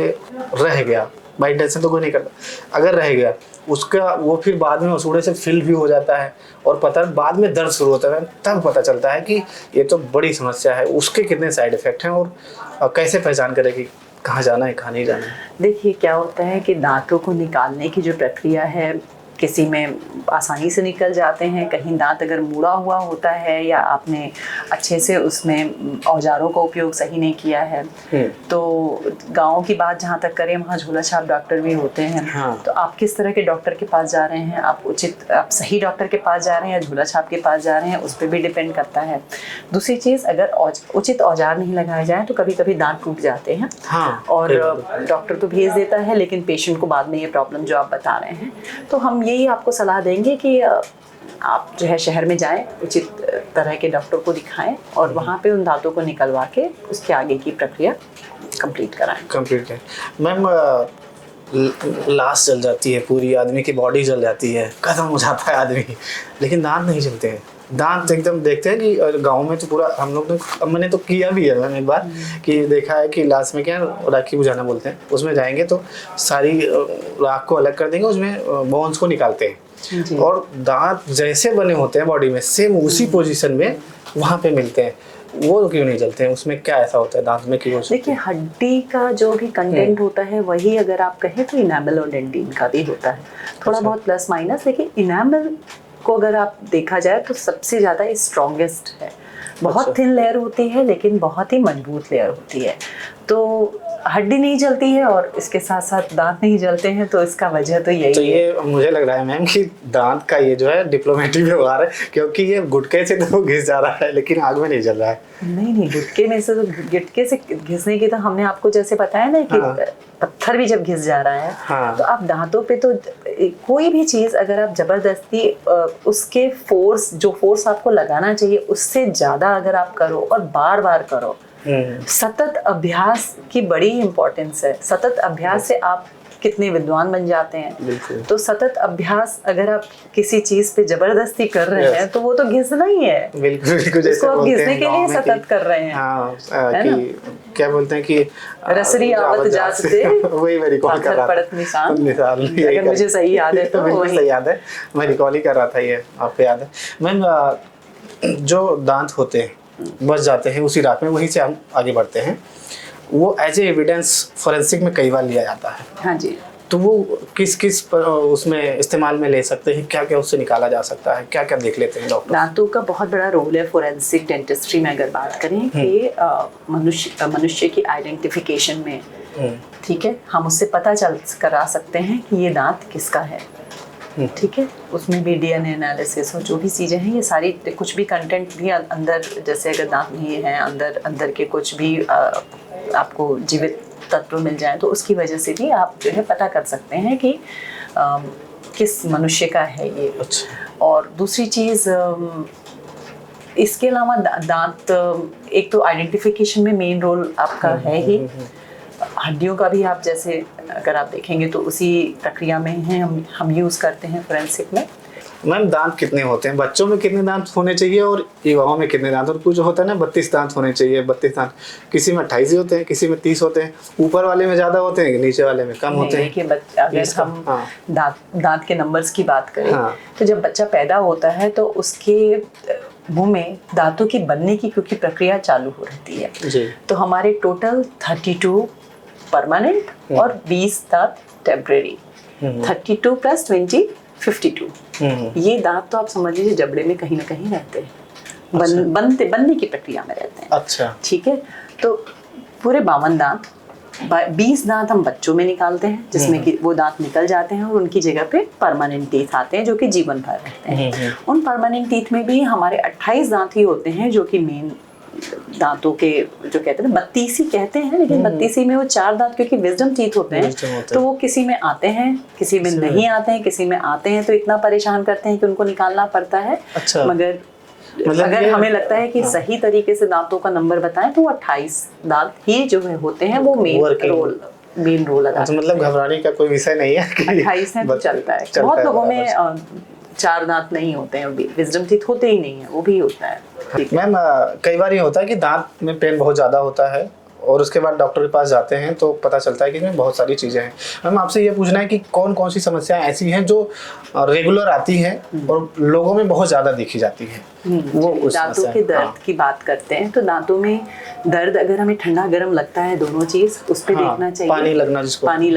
रह गया, बाई इंटेंशन तो कोई नहीं करता, अगर रह गया उसका वो फिर बाद में मसूड़े से फिल भी हो जाता है, और पता बाद में दर्द शुरू होता है, तब पता चलता है कि ये तो बड़ी समस्या है। उसके कितने साइड इफेक्ट हैं और कैसे पहचान करें कि कहाँ जाना है, कहाँ नहीं जाना है? देखिए क्या होता है कि दांतों को निकालने की जो प्रक्रिया है, किसी में आसानी से निकल जाते हैं, कहीं दांत अगर मुड़ा हुआ होता है या आपने अच्छे से उसमें औजारों का उपयोग सही नहीं किया है, तो गाँव की बात जहाँ तक करें वहाँ झोला छाप डॉक्टर भी होते हैं। तो आप किस तरह के डॉक्टर के पास जा रहे हैं, आप सही डॉक्टर के पास जा रहे हैं या झोला छाप के पास जा रहे हैं, उस पर भी डिपेंड करता है। दूसरी चीज़, अगर उचित औजार नहीं लगाए जाए तो कभी कभी दांत टूट जाते हैं, और डॉक्टर तो भेज देता है, लेकिन पेशेंट को बाद में ये प्रॉब्लम जो आप बता रहे हैं। तो हम यही आपको सलाह देंगे कि आप जो है शहर में जाएं, उचित तरह के डॉक्टर को दिखाएं, और वहाँ पे उन दांतों को निकलवा के उसके आगे की प्रक्रिया कंप्लीट कराएं। मैम लाश जल जाती है, पूरी आदमी की बॉडी जल जाती है, खत्म हो जाता है आदमी, लेकिन दांत नहीं जलते हैं। दांत एकदम देखते हैं कि गांव में तो पूरा हम लोग ने, मैंने तो किया भी है मैंने एक बार कि देखा है कि लास्ट में क्या राखी बुझाना बोलते हैं, उसमें जाएंगे तो सारी राख को अलग कर देंगे, उसमें बोन्स को निकालते हैं, और दांत जैसे बने होते हैं बॉडी में सेम उसी पोजीशन में वहाँ पे मिलते हैं। वो क्यों नहीं जलते हैं? उसमें क्या ऐसा होता है दांत में कि वो? देखिए हड्डी का जो भी कंटेंट होता है वही अगर आप कहें तो इनेमल और डेंटिन का भी होता है, थोड़ा बहुत प्लस माइनस, लेकिन इनेमल को अगर आप देखा जाए तो सबसे ज़्यादा स्ट्रॉन्गेस्ट है। बहुत थिन लेयर होती है लेकिन बहुत ही मजबूत लेयर होती है। तो हड्डी नहीं जलती है और इसके साथ साथ दांत नहीं जलते हैं, तो इसका वजह तो यही है। ये मुझे लग रहा है मैम कि दांत का ये जो है डिप्लोमेटिक व्यवहार है, क्योंकि ये गुटके से तो घिस जा रहा है लेकिन आग में नहीं जल रहा है। नहीं, गुटके में से तो, गुटके से घिसने की तो हमने आपको जैसे बताया ना कि पत्थर भी जब घिस जा रहा है तो आप दांतों पे तो कोई भी चीज अगर आप जबरदस्ती उसके जो फोर्स आपको लगाना चाहिए उससे ज्यादा अगर आप करो और बार बार करो, सतत अभ्यास की बड़ी इंपॉर्टेंस है। सतत अभ्यास से आप कितने विद्वान बन जाते हैं। तो सतत अभ्यास अगर आप किसी चीज पे जबरदस्ती कर रहे हैं तो वो तो घिसना ही है। बिल्कुल जैसे आप घिसने के लिए सतत कर रहे हैं। क्या बोलते हैं कि रसरी आवत जाते वही मैं रिकॉल कर रहा था। अगर मुझे सही याद है तो बिल्कुल सही याद है, मैं रिकॉल ही कर रहा था, ये आपको याद है। मैम जो दांत होते हैं बच जाते हैं उसी रात में, वहीं से हम आगे बढ़ते हैं, वो एज ए एविडेंस फोरेंसिक में कई बार लिया जाता है। हाँ जी। तो वो किस उसमें इस्तेमाल में ले सकते हैं, क्या क्या उससे निकाला जा सकता है, क्या क्या देख लेते हैं डॉक्टर? दांतों का बहुत बड़ा रोल है फोरेंसिक डेंटिस्ट्री में अगर बात करें कि मनुष्य की आइडेंटिफिकेशन में, ठीक है, हम उससे पता करा सकते हैं कि ये दांत किसका है, ठीक है। उसमें भी DNA एनालिसिस और जो भी चीज़ें हैं, ये सारी कुछ भी कंटेंट भी अंदर, जैसे अगर दांत नहीं है अंदर के कुछ भी आपको जीवित तत्व मिल जाए तो उसकी वजह से भी आप जो है पता कर सकते हैं कि किस मनुष्य का है ये। अच्छा। और दूसरी चीज़ इसके अलावा दांत एक तो आइडेंटिफिकेशन में मेन रोल आपका है ही। हड्डियों का भी आप जैसे अगर आप देखेंगे तो उसी प्रक्रिया में है, हम यूज़ करते हैं फोरेंसिक में। मैम दांत कितने होते हैं, बच्चों में कितने दांत होने चाहिए और युवाओं में कितने दांत? और कुछ होता है ना 32 दांत होने चाहिए, 32 दांत, किसी में 28 होते हैं, किसी में 30 होते हैं। ऊपर वाले में ज्यादा होते हैं, नीचे वाले में कम होते हैं? देखिए अगर हम हाँ। दांत के नंबर्स की बात करें हाँ। तो जब बच्चा पैदा होता है तो उसके मुंह में दांतों की बनने की क्योंकि प्रक्रिया चालू हो रहती है जी। तो हमारे टोटल 32 परमानेंट और 20 दांत टेम्परेरी। 32 + 20 52। ये दांत तो आप समझ लीजिए जबड़े में कहीं ना कहीं रहते हैं, बनने की प्रक्रिया में रहते हैं। अच्छा। ठीक है, तो पूरे 52 दांत, 20 दांत हम बच्चों में निकालते हैं जिसमें कि वो दांत निकल जाते हैं और उनकी जगह पे परमानेंट टीथ आते हैं जो कि जीवन भर रहते हैं। उन परमानेंट टीथ में भी हमारे 28 दांत ही होते हैं जो कि मेन दांतों के जो कहते हैं ना 32 ही कहते हैं, लेकिन 32 में वो 4 दांत क्योंकि विजडम टीथ होते हैं तो वो किसी में आते हैं, किसी में नहीं आते हैं, किसी में आते हैं तो इतना परेशान करते हैं कि उनको निकालना पड़ता है। अच्छा। मगर अगर हमें लगता है कि सही तरीके से दांतों का नंबर बताएं तो 28 दांत ही जो है होते हैं वो मेन रोल अदा। अच्छा, मतलब घबराने का कोई विषय नहीं है कि 28 है तो चलता है। बहुत लोगों में 4 दांत नहीं होते हैं, विजडम टीथ होते ही नहीं है, वो भी होता है। मैम कई बार ये होता है कि दांत में पेन बहुत ज़्यादा होता है और उसके बाद डॉक्टर के पास जाते हैं तो पता चलता है कि इसमें बहुत सारी चीज़ें हैं। मैम आपसे ये पूछना है कि कौन कौन सी समस्याएं ऐसी हैं जो रेगुलर आती हैं और लोगों में बहुत ज़्यादा देखी जाती हैं? वो उस दांतों के दर्द की बात करते हैं तो दांतों में दर्द अगर हमें ठंडा गर्म लगता है दोनों चीज उस पर देखना चाहिए। पानी लगना, जिसको पानी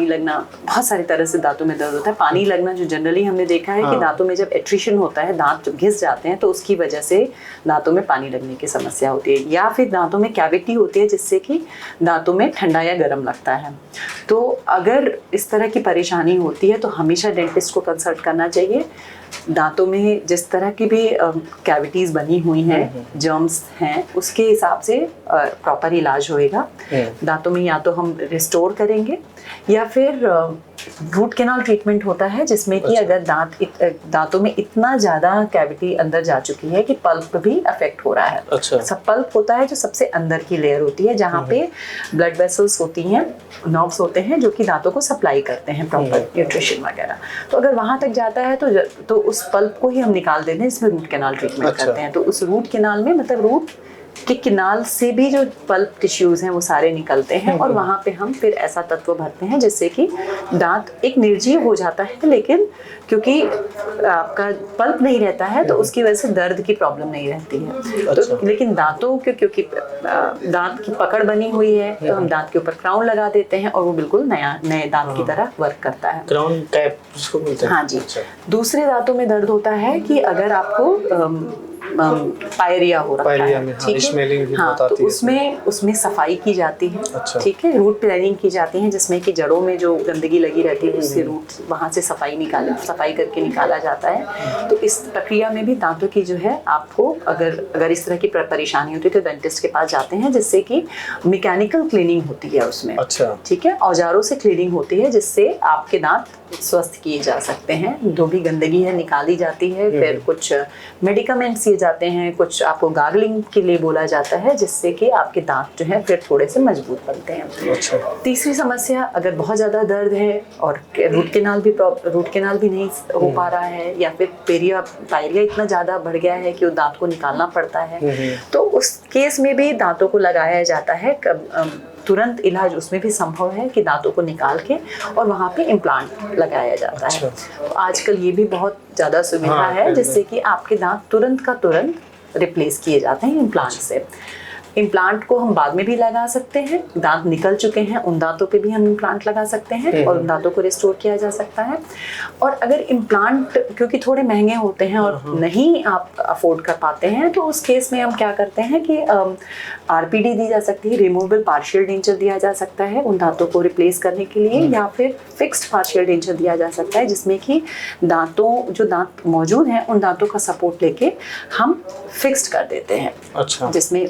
लगना बहुत सारी तरह से दांतों में दर्द होता है। पानी लगना जो जनरली हमने देखा है कि दांतों में जब एट्रिशन होता है, दांत जब घिस जाते हैं तो उसकी वजह से दांतों में पानी लगने की समस्या होती है, या फिर दांतों में कैविटी होती है जिससे कि दांतों में ठंडा या गर्म लगता है। तो अगर इस तरह की परेशानी होती है तो हमेशा डेंटिस्ट को कंसल्ट करना चाहिए। दांतों में जिस तरह की भी कैविटीज़ बनी हुई हैं, जर्म्स हैं, उसके हिसाब से प्रॉपर इलाज होएगा। दांतों में या तो हम रिस्टोर करेंगे या फिर रूट कैनाल ट्रीटमेंट होता है जिसमें कि अगर दांतों में इतना ज़्यादा कैविटी अंदर जा चुकी है कि पल्प भी अफेक्ट हो रहा है। अच्छा। सब पल्प होता है जो सबसे अंदर की लेयर होती है जहाँ पे ब्लड वेसल्स होती हैं, नर्व्स होते हैं जो कि दांतों को सप्लाई करते हैं प्रॉपर न्यूट्रिशन वगैरह। तो अगर वहाँ तक जाता है तो उस पल्प को ही हम निकाल देते हैं, इसमें रूट कैनाल ट्रीटमेंट करते हैं। तो उस रूट कैनाल में मतलब रूट के किनाल से भी जो पल्प टिश्यूज हैं वो सारे निकलते हैं और वहाँ पे हम फिर ऐसा तत्व भरते हैं जिससे कि दांत एक निर्जीव हो जाता है, लेकिन क्योंकि आपका पल्प नहीं रहता है तो उसकी वजह से दर्द की प्रॉब्लम नहीं रहती है। अच्छा। तो लेकिन दांतों के क्योंकि दांत की पकड़ बनी हुई है तो हम दांत के ऊपर क्राउन लगा देते हैं और वो बिल्कुल नए दांत की तरह वर्क करता है। क्राउन कैप जिसको बोलते हैं। हाँ जी। अच्छा। दूसरे दूसरे दांतों में दर्द होता है कि अगर आपको पायरिया हो रखा है, ठीक है, हाँ, तो उसमें सफाई की जाती है। अच्छा। ठीक है, रूट प्लानिंग की जाती है जिसमें कि जड़ों में जो गंदगी लगी रहती है उससे रूट वहाँ से सफाई करके निकाला जाता है। तो इस प्रक्रिया में भी दांतों की जो है आपको अगर इस तरह की परेशानी होती है तो डेंटिस्ट के पास जाते हैं जिससे कि मैकेनिकल क्लीनिंग होती है उसमें। अच्छा। ठीक है, औजारों से क्लीनिंग होती है जिससे आपके दांत स्वस्थ किए जा सकते हैं, जो भी गंदगी है निकाली जाती है। फिर कुछ मेडिकामेंट्स दिए जाते हैं, कुछ आपको गार्गलिंग के लिए बोला जाता है जिससे कि आपके दांत जो है फिर थोड़े से मजबूत बनते हैं। अच्छा। तीसरी समस्या, अगर बहुत ज़्यादा दर्द है और रूट कैनाल भी नहीं हो पा रहा है या फिर पायरिया इतना ज़्यादा बढ़ गया है कि वो दांत को निकालना पड़ता है, तो उस केस में भी दांतों को लगाया जाता है। तुरंत इलाज उसमें भी संभव है कि दांतों को निकाल के और वहाँ पे इम्प्लांट लगाया जाता है। तो आजकल ये भी बहुत ज़्यादा सुविधा है जिससे कि आपके दांत तुरंत का तुरंत रिप्लेस किए जाते हैं इम्प्लांट से। इम्प्लांट को हम बाद में भी लगा सकते हैं, दांत निकल चुके हैं उन दांतों पे भी हम इम्प्लांट लगा सकते हैं और उन दांतों को रिस्टोर किया जा सकता है। और अगर इम्प्लांट क्योंकि थोड़े महंगे होते हैं और नहीं आप अफोर्ड कर पाते हैं तो उस केस में हम क्या करते हैं कि आरपीडी दी जा सकती है, रिमूवेबल पार्शियल डेंचर दिया जा सकता है उन दांतों को रिप्लेस करने के लिए, या फिर फिक्स्ड पार्शियल डेंचर दिया जा सकता है जिसमें कि जो दांत मौजूद हैं उन दांतों का सपोर्ट लेके हम फिक्स्ड कर देते हैं। अच्छा। जिसमें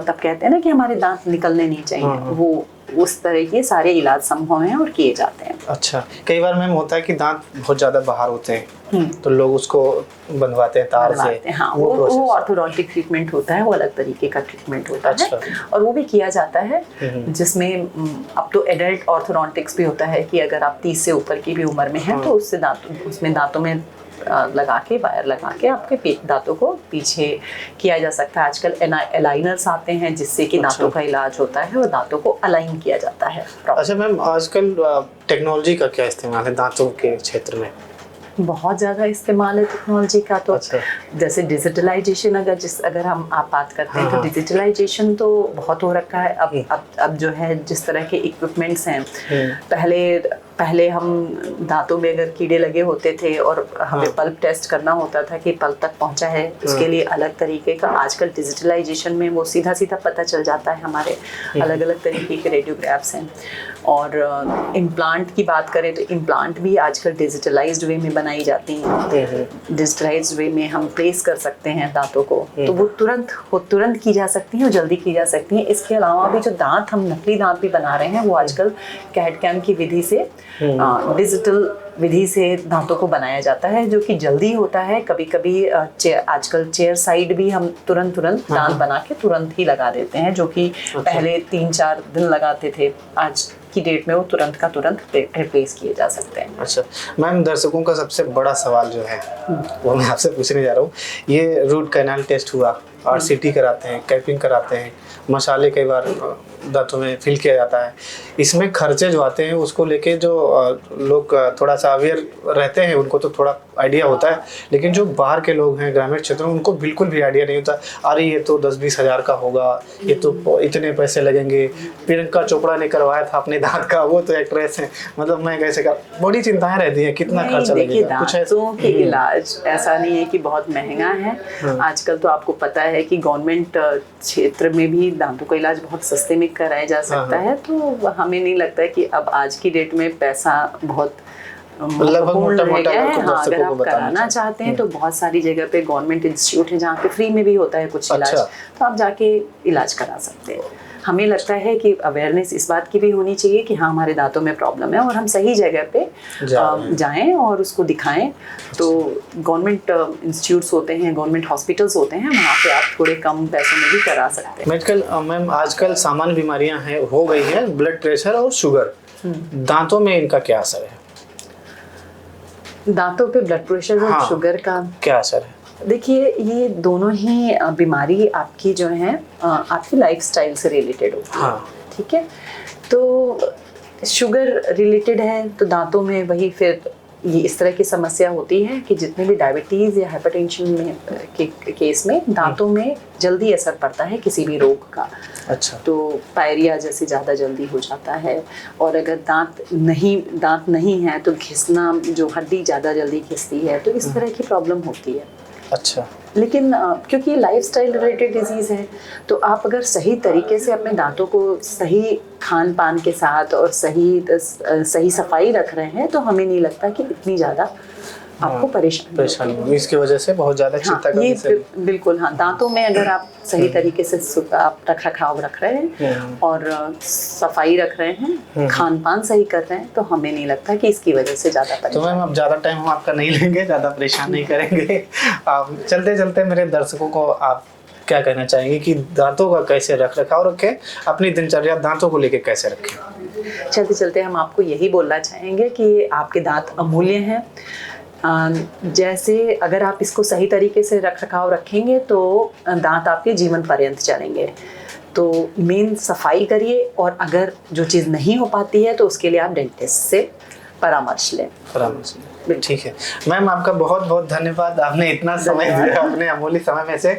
तब कहते हैं ना कि हमारे दांत निकलने नहीं चाहिए, वो उस तरह के सारे इलाज संभव हैं और किए जाते हैं। अच्छा, कई बार मैम होता है कि दांत बहुत ज्यादा बाहर होते हैं तो लोग उसको बनवाते हैं तार से। हाँ, वो ऑर्थोडोंटिक ट्रीटमेंट होता है, वो अलग तरीके का ट्रीटमेंट होता है और वो भी किया जाता है, जिसमें अब तो एडल्ट ऑर्थोडोंटिक्स भी होता है कि अगर आप 30 से ऊपर की भी उम्र में हैं तो उससे उसमें दांतों में लगा के, वायर लगा के आपके दांतों को पीछे किया जा सकता है। आजकल अलाइनर्स आते हैं जिससे कि दांतों का इलाज होता है और दांतों को अलाइन किया जाता है। अच्छा मैम, आजकल टेक्नोलॉजी का क्या इस्तेमाल है दांतों के क्षेत्र में? बहुत ज़्यादा इस्तेमाल है टेक्नोलॉजी का। तो जैसे डिजिटलाइजेशन अगर आप बात करते हैं तो डिजिटलाइजेशन तो बहुत हो रखा है। अब जो है जिस तरह के इक्विपमेंट्स हैं, पहले हम दांतों में अगर कीड़े लगे होते थे और हमें पल्प टेस्ट करना होता था कि पल्प तक पहुंचा है, उसके लिए अलग तरीके का, आजकल डिजिटलाइजेशन में वो सीधा पता चल जाता है। हमारे अलग अलग तरीके के रेडियोग्राफ्स हैं। और इम्प्लांट की बात करें तो इम्प्लांट भी आजकल डिजिटलाइज्ड वे में बनाई जाती हैं। डिजिटलाइज्ड वे में हम प्लेस कर सकते हैं दांतों को, तो वो तुरंत की जा सकती हैं और जल्दी की जा सकती हैं। इसके अलावा भी जो दांत हम नकली दांत भी बना रहे हैं वो आजकल कैड-कैम की विधि से, डिजिटल विधि से दांतों को बनाया जाता है, जो कि जल्दी होता है। कभी कभी आजकल चेयर साइड भी हम तुरंत दांत बना के तुरंत ही लगा देते हैं, जो कि पहले 3-4 दिन लगाते थे, आज की डेट में वो तुरंत का तुरंत रिप्लेस किए जा सकते हैं। अच्छा मैम, दर्शकों का सबसे बड़ा सवाल जो है वो मैं आपसे पूछने जा रहा हूँ। ये रूट कैनाल टेस्ट हुआ, RCT कराते हैं, कैपिंग कराते हैं, मसाले कई बार दांतों में फिल किया जाता है, इसमें खर्चे जो आते हैं उसको लेके जो लोग थोड़ा सा अवेयर रहते हैं उनको तो थोड़ा आइडिया होता है, लेकिन जो बाहर के लोग हैं ग्रामीण क्षेत्रों में उनको बिल्कुल भी आइडिया नहीं होता। अरे ये तो 10-20 हज़ार का होगा, ये तो इतने पैसे लगेंगे, प्रियंका चोपड़ा ने करवाया था अपने दांत का, वो तो एक्ट्रेस है, मतलब मैं कैसे कर, बड़ी चिंताएं रहती हैं कितना खर्चा लगेगा। कुछ दांतों के इलाज ऐसा नहीं है कि बहुत महंगा है। आजकल तो आपको पता है कि गवर्नमेंट क्षेत्र में भी दांतों का इलाज बहुत सस्ते में कराया जा सकता है, तो हमें नहीं लगता है कि अब आज की डेट में पैसा बहुत महत्वपूर्ण रह गया है। हाँ, अगर आप कराना चाहते हैं तो बहुत सारी जगह पे गवर्नमेंट इंस्टीट्यूट है जहाँ पे फ्री में भी होता है कुछ इलाज, तो आप जाके इलाज करा सकते हैं। हमें लगता है कि अवेयरनेस इस बात की भी होनी चाहिए कि हाँ, हमारे दांतों में प्रॉब्लम है और हम सही जगह पे जाएं और उसको दिखाएं। तो गवर्नमेंट इंस्टीट्यूट्स होते हैं, गवर्नमेंट हॉस्पिटल्स होते हैं, वहाँ पे आप थोड़े कम पैसों में भी करा सकते हैं। मेडिकल मैम, आजकल सामान्य बीमारियां हैं हो गई है, ब्लड प्रेशर और शुगर, दांतों में इनका क्या असर है? दांतों पे ब्लड प्रेशर और शुगर का क्या असर है? देखिए, ये दोनों ही बीमारी आपकी जो है आपकी लाइफस्टाइल से रिलेटेड होती है। ठीक है, तो शुगर रिलेटेड है तो दांतों में वही फिर ये इस तरह की समस्या होती है कि जितने भी डायबिटीज़ या हाइपरटेंशन में के केस में दांतों में जल्दी असर पड़ता है किसी भी रोग का। अच्छा, तो पायरिया जैसे ज़्यादा जल्दी हो जाता है, और अगर दांत नहीं है तो घिसना, जो हड्डी ज़्यादा जल्दी घिसती है, तो इस तरह की प्रॉब्लम होती है। अच्छा, लेकिन क्योंकि लाइफस्टाइल रिलेटेड डिजीज़ है तो आप अगर सही तरीके से अपने दांतों को सही खान पान के साथ और सही सफाई रख रहे हैं तो हमें नहीं लगता कि इतनी ज़्यादा आपको परेशानी होगी। इसकी वजह से बहुत ज़्यादा चिंता का विषय है। बिल्कुल, हाँ, दांतों में अगर आप सही तरीके से आप रखरखाव रख रहे हैं और सफाई रख रहे हैं, खान पान सही कर रहे हैं, तो हमें नहीं लगता कि इसकी वजह से ज़्यादा परेशानी। तो मैम, अब ज़्यादा टाइम हम आपका नहीं लेंगे, ज़्यादा परेशान नहीं करेंगे। चलते चलते मेरे दर्शकों को आप क्या कहना चाहेंगे कि दांतों का कैसे रखरखाव रखें, अपनी दिनचर्या दांतों को लेके कैसे रखें? चलते चलते हम आपको यही बोलना चाहेंगे कि आपके दांत अमूल्य हैं। जैसे अगर आप इसको सही तरीके से रखरखाव रखेंगे तो दांत आपके जीवन पर्यंत चलेंगे। तो मेन सफाई करिए, और अगर जो चीज़ नहीं हो पाती है तो उसके लिए आप डेंटिस्ट से परामर्श लें। ठीक है मैम, आपका बहुत बहुत धन्यवाद, आपने इतना समय दिया, अपने अमूल्य समय में से।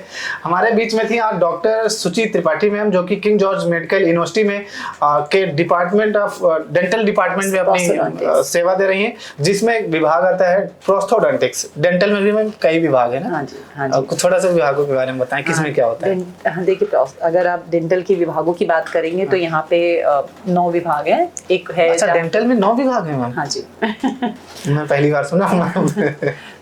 हमारे बीच में थी आज डॉक्टर सुचि त्रिपाठी मैम, जो कि किंग जॉर्ज मेडिकल यूनिवर्सिटी में के डिपार्टमेंट ऑफ डेंटल डिपार्टमेंट में अपनी सेवा दे रही हैं, जिसमें एक विभाग आता है प्रोस्थोडोंटिक्स। डेंटल में भी मैम कई विभाग है ना? हाँ जी, हाँ जी। थोड़ा सा विभागों के बारे में बताएं, किसमें क्या होता है? देखिए, अगर आप डेंटल के विभागों की बात करेंगे तो यहाँ पे 9 विभाग हैं। एक है, अच्छा, डेंटल में 9 विभाग हैं मैम? हाँ जी। मैं पहली बार बार सुना मैम।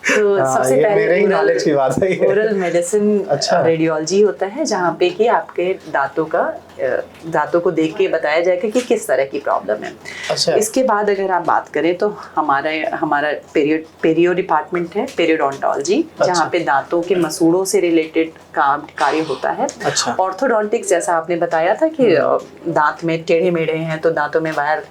तो सबसे ये पहले मेरे ही नॉलेज की बात है ये। ओरल मेडिसिन अच्छा। रेडियोलॉजी होता है, जहाँ पे कि आपके दांतों को देख के बताया जाएगा कि किस तरह की प्रॉब्लम है। अच्छा। इसके बाद अगर आप बात करें तो हमारा पेरियो डिपार्टमेंट है, पेरियोडोंटोलॉजी, जहाँ पे दांतों के मसूड़ों से रिलेटेड कार्य होता है। अच्छा। ऑर्थोडोंटिक्स, जैसा आपने बताया था कि दांत में टेढ़े मेढ़े हैं तो दांतों में वायर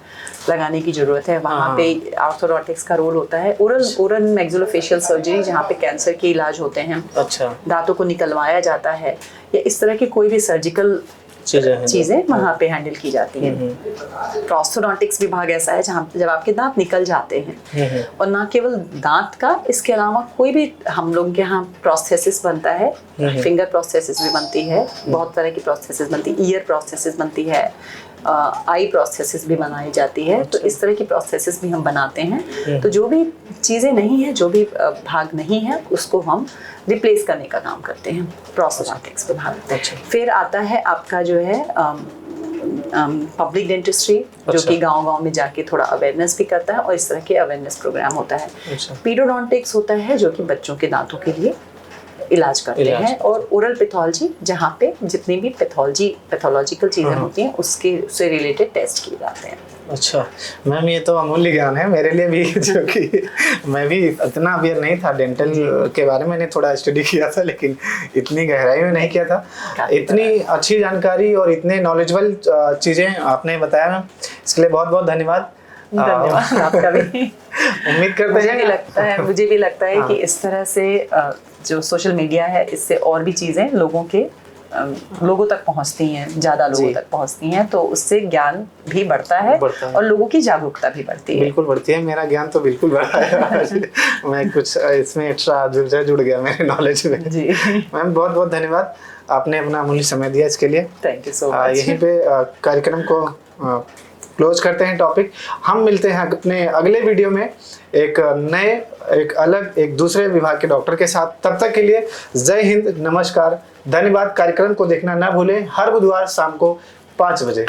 लगाने की जरूरत है, वहाँ पे ऑर्थोडोंटिक्स का रोल होता है। ओरल मैक्सिलोफेशियल सर्जरी, जहाँ पे कैंसर के इलाज होते हैं, अच्छा, दांतों को निकलवाया जाता है, या इस तरह की कोई भी सर्जिकल चीजें वहाँ पे हैंडल की जाती हैं। प्रोस्थोडोंटिक्स विभाग ऐसा है जहाँ जब आपके दांत निकल जाते हैं, और ना केवल दांत का, इसके अलावा कोई भी हम लोग के यहाँ प्रोस्थेसिस बनता है, फिंगर प्रोस्थेसिस भी बनती है, बहुत तरह की प्रोस्थेसिस बनती है, ईयर प्रोस्थेसिस बनती है, आई प्रोस्थेसिस भी बनाई जाती है। तो इस तरह की प्रोस्थेसिस भी हम बनाते हैं। तो जो भी चीज़ें नहीं है, जो भी भाग नहीं है, उसको हम रिप्लेस करने का काम करते हैं प्रोस्थोडोंटिक्स विभाग। अच्छा। फिर आता है आपका जो है पब्लिक डेंटिस्ट्री, जो कि गांव-गांव में जाके थोड़ा अवेयरनेस भी करता है, और इस तरह के अवेयरनेस प्रोग्राम होता है। अच्छा। पीडोडोंटिक्स होता है जो कि बच्चों के दांतों के लिए इलाज करते हैं, और ओरल पैथोलॉजी, जहाँ पे जितनी भी पैथोलॉजिकल चीज़ें होती हैं उससे रिलेटेड टेस्ट किए जाते हैं। अच्छा मैम, ये तो अमूल्य ज्ञान है मेरे लिए भी, जो कि मैं भी इतना अवेयर नहीं था डेंटल के बारे में। मैंने थोड़ा स्टडी किया था, लेकिन इतनी गहराई में नहीं किया था। इतनी अच्छी जानकारी और इतने नॉलेजेबल चीज़ें आपने बताया मैम, इसके लिए बहुत बहुत धन्यवाद। धन्यवाद आपका भी। उम्मीद करते हैं, मुझे भी लगता है कि इस तरह से जो सोशल मीडिया है, इससे और भी चीज़ें लोगों तक पहुंचती हैं, ज़्यादा लोगों तक पहुंचती हैं, तो उससे ज्ञान भी बढ़ता है और लोगों की जागरूकता भी बढ़ती है। बिल्कुल बढ़ती है, मेरा ज्ञान तो बिल्कुल बढ़ा है। मैं कुछ इसमें एक्स्ट्रा जुड़ गया मेरे नॉलेज में जी। मैम बहुत बहुत धन्यवाद, आपने अपना अमूल्य समय दिया, इसके लिए थैंक यू सो मच। यहीं पे कार्यक्रम को क्लोज करते हैं टॉपिक। हम मिलते हैं अपने अगले वीडियो में एक दूसरे विभाग के डॉक्टर के साथ। तब तक के लिए जय हिंद, नमस्कार, धन्यवाद। कार्यक्रम को देखना ना भूलें, हर बुधवार शाम को 5 बजे।